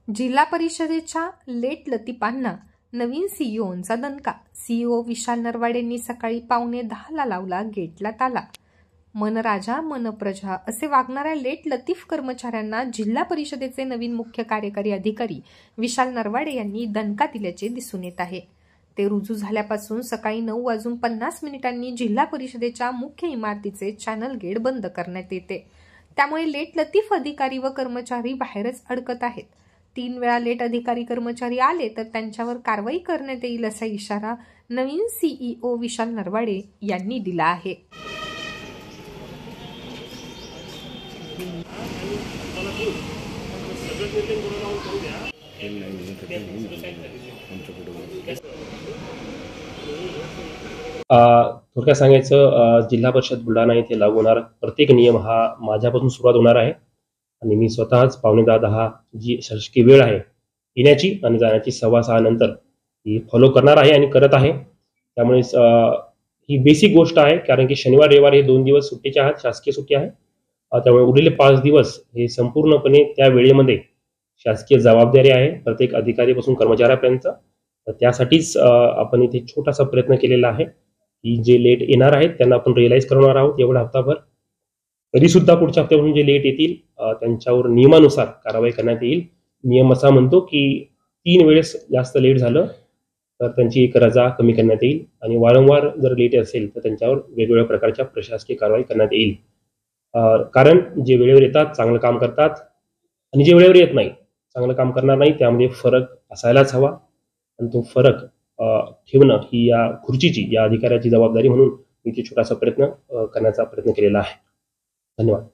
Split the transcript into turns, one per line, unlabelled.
जिल्हा परिषदेच्या लेट लतीफांना नवीन सीईओंचा दणका। सीईओ विशाल नरवाडेंनी सकाळी 9:45 लावला गेटला ताला। मन राजा मन प्रजा असे वागणाऱ्या लेट लतीफ कर्मचाऱ्यांना जिल्हा परिषदेचे नवीन मुख्य कार्यकारी अधिकारी विशाल नरवाडे यांनी दणका दिल्याचे दिसून येत आहे। ते रुजू झाल्यापासून सकाळी 9:50 जिल्हा परिषदेच्या मुख्य इमारतीचे चॅनल गेट बंद करण्यात येते। त्यामुळे लेट लतीफ अधिकारी व कर्मचारी बाहेरच अडकत आहेत। 3 वेळा लेट अधिकारी कर्मचारी आले तर त्यांच्यावर कारवाई करण्यात येईल असा इशारा नवीन सीईओ विशाल नरवाडे यांनी दिला आहे।
थोडक्यात सांगायचं, जिल्हा परिषद बुलढाणा येथे लागू होणारा प्रत्येक नियम हा माझ्यापासून सुरुवात होणार आहे आणि मी स्वतःच 9:45 जी शासकीय वेळ आहे येण्याची आणि जाण्याची 6:15 नंतर ही फॉलो करणार आहे आणि करत आहे। त्यामुळे ही बेसिक गोष्ट आहे, कारण की शनिवार रविवार हे 2 दिवस सुट्टीचे आहेत, शासकीय सुट्टी आहे। त्यामुळे उरलेले 5 दिवस हे संपूर्णपणे त्या वेळेमध्ये शासकीय जबाबदारी आहे प्रत्येक अधिकारीपासून कर्मचाऱ्यापर्यंत। तर त्यासाठीच आपण इथे छोटासा प्रयत्न केलेला आहे की जे लेट येणार आहेत त्यांना आपण रिअलाइज करणार आहोत एवढा हप्ताभर। तरी सुद्धा पुढच्या हप्त्यापासून जे लेट येतील त्यांच्यावर नियमानुसार कारवाई करण्यात येईल। नियम असा म्हणतो की 3 वेळेस जास्त लेट झालं तर त्यांची एक रजा कमी करण्यात येईल आणि वारंवार जर लेट असेल तर त्यांच्यावर वेगवेगळ्या प्रकारच्या प्रशासकीय कारवाई करण्यात येईल। कारण जे वेळेवर येतात चांगलं काम करतात आणि जे वेळेवर येत नाही चांगलं काम करणार नाही, त्यामध्ये फरक असायलाच हवा आणि तो फरक ठेवणं ही या खुर्चीची या अधिकाऱ्याची जबाबदारी म्हणून मी छोटासा प्रयत्न करण्याचा प्रयत्न केलेला आहे। धन्यवाद।